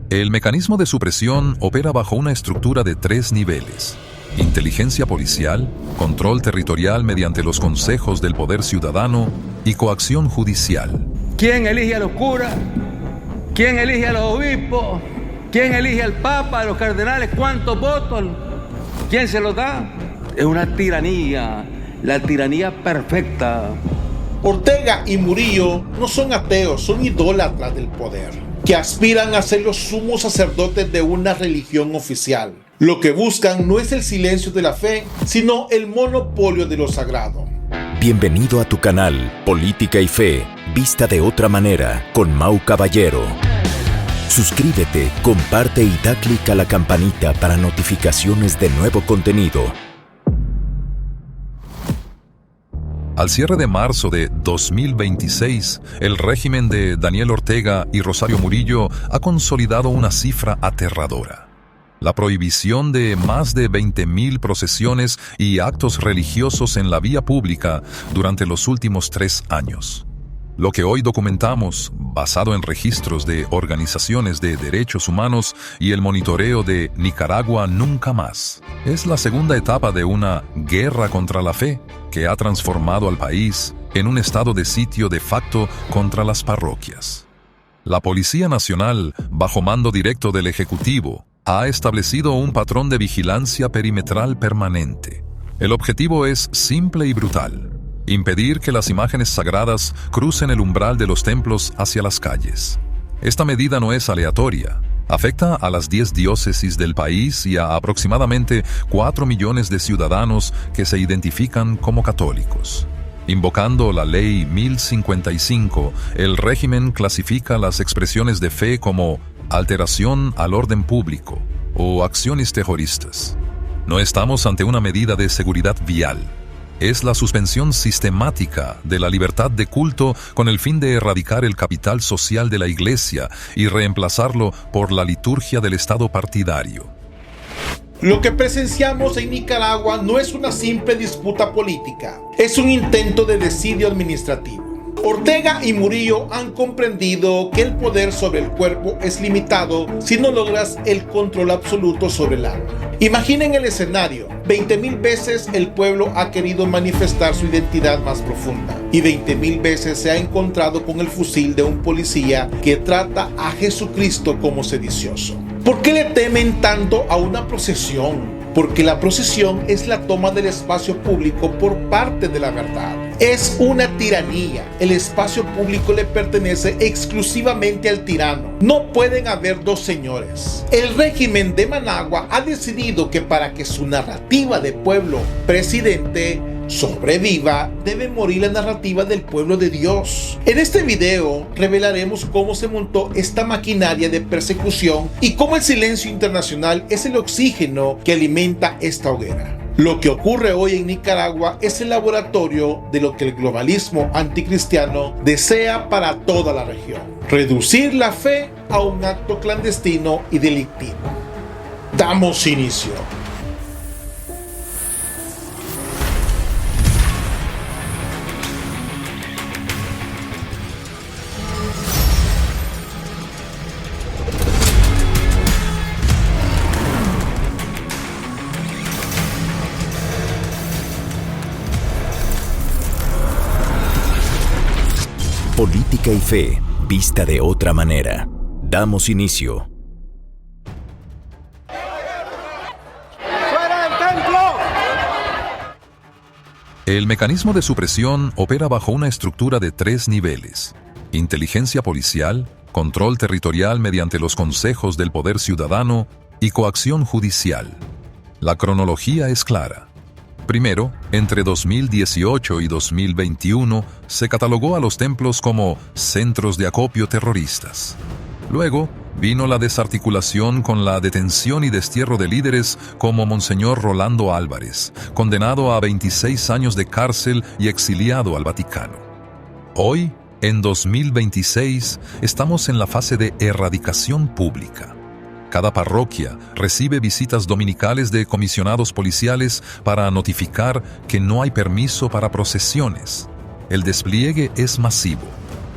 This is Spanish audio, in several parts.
El mecanismo de supresión opera bajo una estructura de 3 niveles: inteligencia policial, control territorial mediante los consejos del poder ciudadano y coacción judicial. ¿Quién elige a los curas? ¿Quién elige a los obispos? ¿Quién elige al papa, a los cardenales? ¿Cuántos votos? ¿Quién se los da? Es una tiranía, la tiranía perfecta. Ortega y Murillo no son ateos, son idólatras del poder, que aspiran a ser los sumos sacerdotes de una religión oficial. Lo que buscan no es el silencio de la fe, sino el monopolio de lo sagrado. Bienvenido a tu canal Política y Fe, vista de otra manera, con Mau Caballero. Suscríbete, comparte y da clic a la campanita para notificaciones de nuevo contenido. Al cierre de marzo de 2026, el régimen de Daniel Ortega y Rosario Murillo ha consolidado una cifra aterradora: la prohibición de más de 20.000 procesiones y actos religiosos en la vía pública durante los últimos 3 años. Lo que hoy documentamos, basado en registros de organizaciones de derechos humanos y el monitoreo de Nicaragua Nunca Más, es la segunda etapa de una guerra contra la fe que ha transformado al país en un estado de sitio de facto contra las parroquias. La Policía Nacional, bajo mando directo del Ejecutivo, ha establecido un patrón de vigilancia perimetral permanente. El objetivo es simple y brutal: impedir que las imágenes sagradas crucen el umbral de los templos hacia las calles. Esta medida no es aleatoria. Afecta a las 10 diócesis del país y a aproximadamente 4 millones de ciudadanos que se identifican como católicos. Invocando la Ley 1055, el régimen clasifica las expresiones de fe como alteración al orden público o acciones terroristas. No estamos ante una medida de seguridad vial. Es la suspensión sistemática de la libertad de culto con el fin de erradicar el capital social de la Iglesia y reemplazarlo por la liturgia del Estado partidario. Lo que presenciamos en Nicaragua no es una simple disputa política, es un intento de desidio administrativo. Ortega y Murillo han comprendido que el poder sobre el cuerpo es limitado si no logras el control absoluto sobre el alma. Imaginen el escenario: 20.000 veces el pueblo ha querido manifestar su identidad más profunda y 20.000 veces se ha encontrado con el fusil de un policía que trata a Jesucristo como sedicioso. ¿Por qué le temen tanto a una procesión? Porque la procesión es la toma del espacio público por parte de la verdad. Es una tiranía. El espacio público le pertenece exclusivamente al tirano. No pueden haber dos señores. El régimen de Managua ha decidido que para que su narrativa de pueblo presidente sobreviva, debe morir la narrativa del pueblo de Dios. En este video revelaremos cómo se montó esta maquinaria de persecución y cómo el silencio internacional es el oxígeno que alimenta esta hoguera. Lo que ocurre hoy en Nicaragua es el laboratorio de lo que el globalismo anticristiano desea para toda la región: reducir la fe a un acto clandestino y delictivo. Damos inicio. Política y Fe, vista de otra manera. Damos inicio. ¡Fuera del templo! El mecanismo de supresión opera bajo una estructura de 3 niveles: inteligencia policial, control territorial mediante los consejos del poder ciudadano y coacción judicial. La cronología es clara. Primero, entre 2018 y 2021, se catalogó a los templos como centros de acopio terroristas. Luego, vino la desarticulación con la detención y destierro de líderes como Monseñor Rolando Álvarez, condenado a 26 años de cárcel y exiliado al Vaticano. Hoy, en 2026, estamos en la fase de erradicación pública. Cada parroquia recibe visitas dominicales de comisionados policiales para notificar que no hay permiso para procesiones. El despliegue es masivo.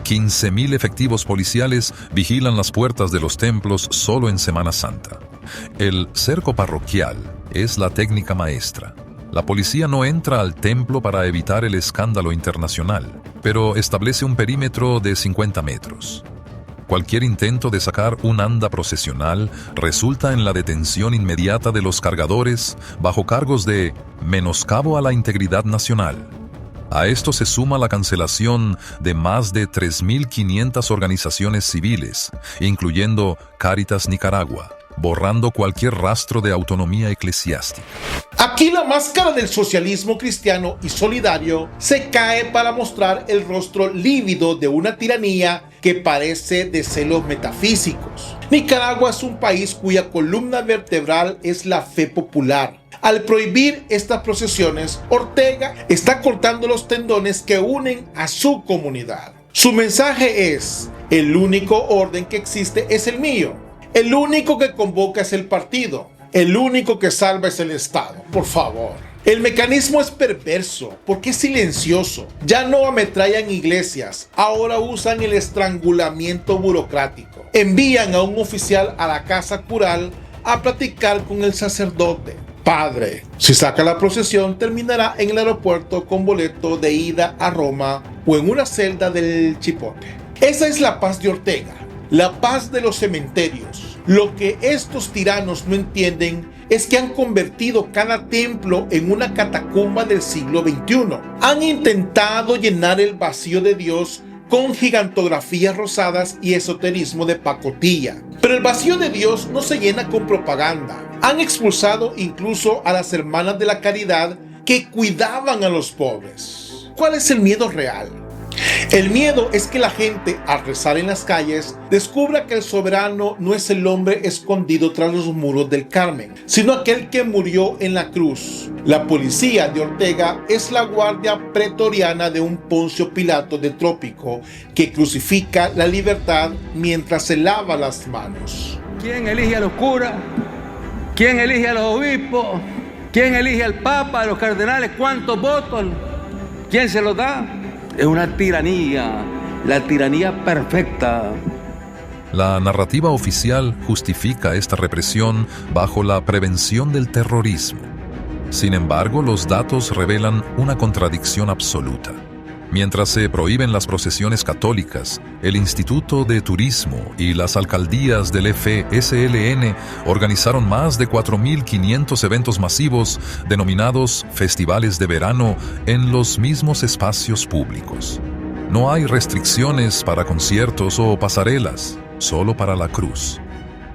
15.000 efectivos policiales vigilan las puertas de los templos solo en Semana Santa. El cerco parroquial es la técnica maestra. La policía no entra al templo para evitar el escándalo internacional, pero establece un perímetro de 50 metros. Cualquier intento de sacar un anda procesional resulta en la detención inmediata de los cargadores bajo cargos de menoscabo a la integridad nacional. A esto se suma la cancelación de más de 3.500 organizaciones civiles, incluyendo Cáritas Nicaragua, borrando cualquier rastro de autonomía eclesiástica. Aquí la máscara del socialismo cristiano y solidario se cae para mostrar el rostro lívido de una tiranía que parece de celos metafísicos. Nicaragua es un país cuya columna vertebral es la fe popular. Al prohibir estas procesiones, Ortega está cortando los tendones que unen a su comunidad. Su mensaje es: el único orden que existe es el mío. El único que convoca es el partido. El único que salva es el Estado. Por favor. El mecanismo es perverso porque es silencioso. Ya no ametrallan iglesias, ahora usan el estrangulamiento burocrático. Envían a un oficial a la casa cural a platicar con el sacerdote. Padre, si saca la procesión, terminará en el aeropuerto con boleto de ida a Roma o en una celda del Chipote. Esa es la paz de Ortega, la paz de los cementerios. Lo que estos tiranos no entienden es que han convertido cada templo en una catacumba del siglo XXI. Han intentado llenar el vacío de Dios con gigantografías rosadas y esoterismo de pacotilla. Pero el vacío de Dios no se llena con propaganda. Han expulsado incluso a las hermanas de la caridad que cuidaban a los pobres. ¿Cuál es el miedo real? El miedo es que la gente, al rezar en las calles, descubra que el soberano no es el hombre escondido tras los muros del Carmen, sino aquel que murió en la cruz. La policía de Ortega es la guardia pretoriana de un Poncio Pilato de Trópico que crucifica la libertad mientras se lava las manos. ¿Quién elige a los curas? ¿Quién elige a los obispos? ¿Quién elige al papa, a los cardenales? ¿Cuántos votos? ¿Quién se los da? Es una tiranía, la tiranía perfecta. La narrativa oficial justifica esta represión bajo la prevención del terrorismo. Sin embargo, los datos revelan una contradicción absoluta. Mientras se prohíben las procesiones católicas, el Instituto de Turismo y las alcaldías del FSLN organizaron más de 4.500 eventos masivos denominados festivales de verano en los mismos espacios públicos. No hay restricciones para conciertos o pasarelas, solo para la cruz.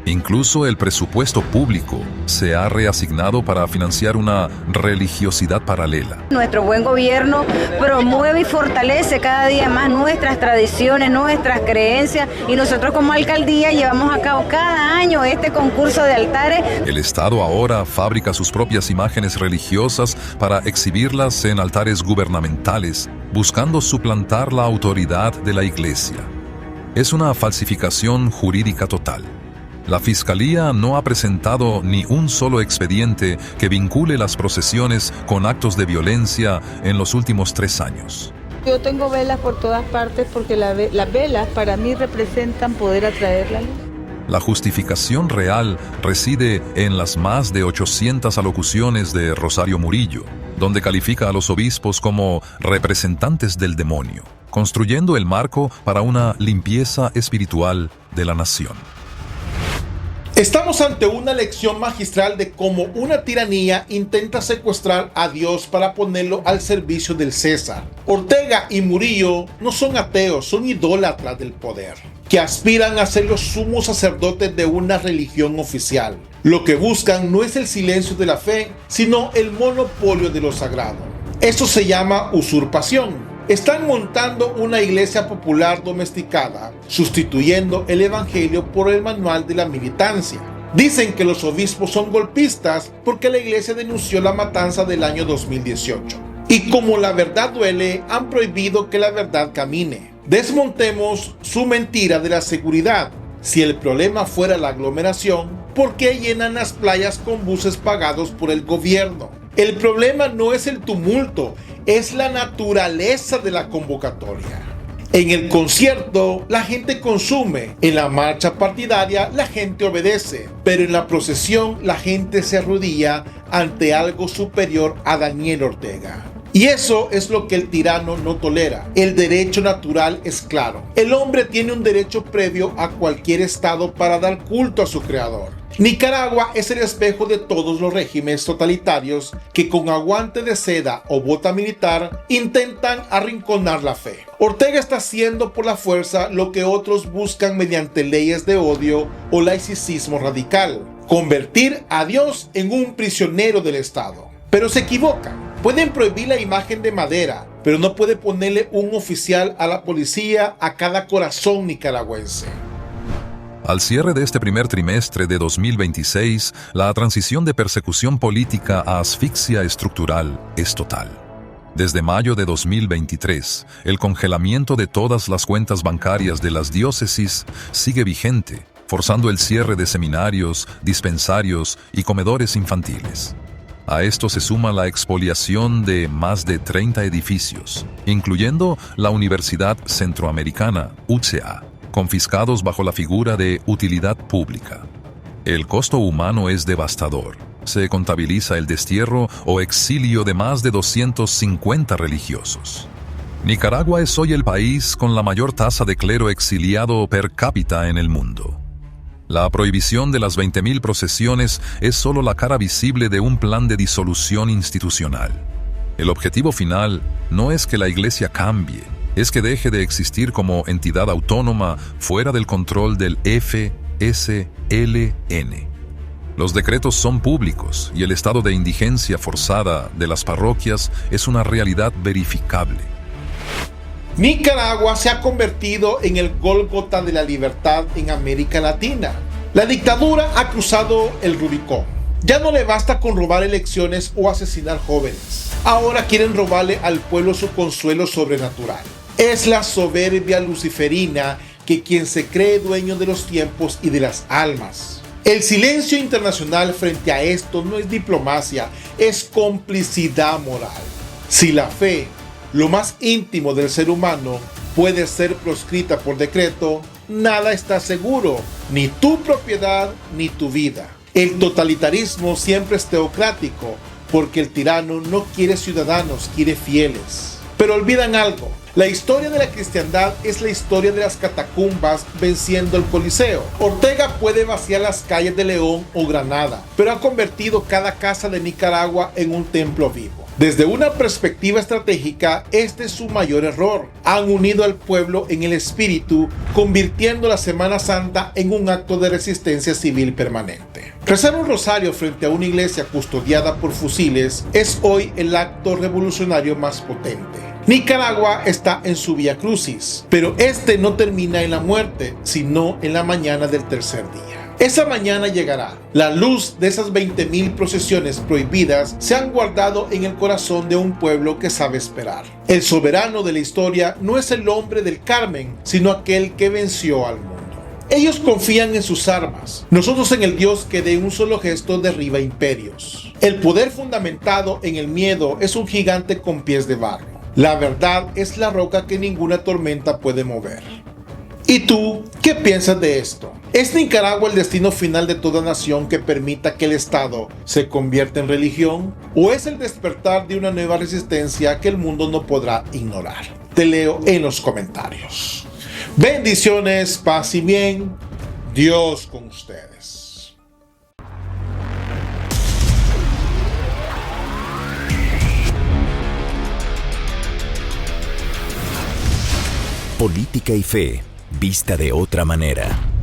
Incluso el presupuesto público se ha reasignado para financiar una religiosidad paralela. Nuestro buen gobierno promueve y fortalece cada día más nuestras tradiciones, nuestras creencias, y nosotros como alcaldía llevamos a cabo cada año este concurso de altares. El Estado ahora fabrica sus propias imágenes religiosas para exhibirlas en altares gubernamentales, buscando suplantar la autoridad de la Iglesia. Es una falsificación jurídica total. La Fiscalía no ha presentado ni un solo expediente que vincule las procesiones con actos de violencia en los últimos 3 años. Yo tengo velas por todas partes porque las velas para mí representan poder atraer la luz. La justificación real reside en las más de 800 alocuciones de Rosario Murillo, donde califica a los obispos como representantes del demonio, construyendo el marco para una limpieza espiritual de la nación. Estamos ante una lección magistral de cómo una tiranía intenta secuestrar a Dios para ponerlo al servicio del César. Ortega y Murillo no son ateos, son idólatras del poder, que aspiran a ser los sumos sacerdotes de una religión oficial. Lo que buscan no es el silencio de la fe, sino el monopolio de lo sagrado. Eso se llama usurpación. Están montando una iglesia popular domesticada, sustituyendo el evangelio por el manual de la militancia. Dicen que los obispos son golpistas porque la iglesia denunció la matanza del año 2018. Y como la verdad duele, han prohibido que la verdad camine. Desmontemos su mentira de la seguridad. Si el problema fuera la aglomeración, ¿por qué llenan las playas con buses pagados por el gobierno? El problema no es el tumulto, es la naturaleza de la convocatoria. En el concierto, la gente consume. En la marcha partidaria, la gente obedece. Pero en la procesión, la gente se arrodilla ante algo superior a Daniel Ortega. Y eso es lo que el tirano no tolera. El derecho natural es claro. El hombre tiene un derecho previo a cualquier estado para dar culto a su creador. Nicaragua es el espejo de todos los regímenes totalitarios que con aguante de seda o bota militar intentan arrinconar la fe. Ortega está haciendo por la fuerza lo que otros buscan mediante leyes de odio o laicismo radical: convertir a Dios en un prisionero del Estado. Pero se equivocan. Pueden prohibir la imagen de madera, pero no puede ponerle un oficial a la policía a cada corazón nicaragüense. Al cierre de este primer trimestre de 2026, la transición de persecución política a asfixia estructural es total. Desde mayo de 2023, el congelamiento de todas las cuentas bancarias de las diócesis sigue vigente, forzando el cierre de seminarios, dispensarios y comedores infantiles. A esto se suma la expoliación de más de 30 edificios, incluyendo la Universidad Centroamericana, UCA, confiscados bajo la figura de utilidad pública. El costo humano es devastador. Se contabiliza el destierro o exilio de más de 250 religiosos. Nicaragua es hoy el país con la mayor tasa de clero exiliado per cápita en el mundo. La prohibición de las 20.000 procesiones es solo la cara visible de un plan de disolución institucional. El objetivo final no es que la Iglesia cambie, es que deje de existir como entidad autónoma fuera del control del FSLN. Los decretos son públicos y el estado de indigencia forzada de las parroquias es una realidad verificable. Nicaragua se ha convertido en el Gólgota de la libertad en América Latina. La dictadura ha cruzado el Rubicón. Ya no le basta con robar elecciones o asesinar jóvenes. Ahora quieren robarle al pueblo su consuelo sobrenatural. Es la soberbia luciferina que quien se cree dueño de los tiempos y de las almas. El silencio internacional frente a esto no es diplomacia, es complicidad moral. Si la fe, lo más íntimo del ser humano, puede ser proscrita por decreto, nada está seguro, ni tu propiedad ni tu vida. El totalitarismo siempre es teocrático, porque el tirano no quiere ciudadanos, quiere fieles. Pero olvidan algo, la historia de la cristiandad es la historia de las catacumbas venciendo el Coliseo. Ortega puede vaciar las calles de León o Granada, pero ha convertido cada casa de Nicaragua en un templo vivo. Desde una perspectiva estratégica, este es su mayor error. Han unido al pueblo en el espíritu, convirtiendo la Semana Santa en un acto de resistencia civil permanente. Rezar un rosario frente a una iglesia custodiada por fusiles es hoy el acto revolucionario más potente. Nicaragua está en su vía crucis, pero este no termina en la muerte, sino en la mañana del tercer día. Esa mañana llegará. La luz de esas 20.000 procesiones prohibidas se han guardado en el corazón de un pueblo que sabe esperar. El soberano de la historia no es el hombre del Carmen, sino aquel que venció al mundo. Ellos confían en sus armas, nosotros en el Dios que de un solo gesto derriba imperios. El poder fundamentado en el miedo es un gigante con pies de barro. La verdad es la roca que ninguna tormenta puede mover. ¿Y tú qué piensas de esto? ¿Es Nicaragua el destino final de toda nación que permita que el Estado se convierta en religión? ¿O es el despertar de una nueva resistencia que el mundo no podrá ignorar? Te leo en los comentarios. Bendiciones, paz y bien. Dios con ustedes. Política y fe, vista de otra manera.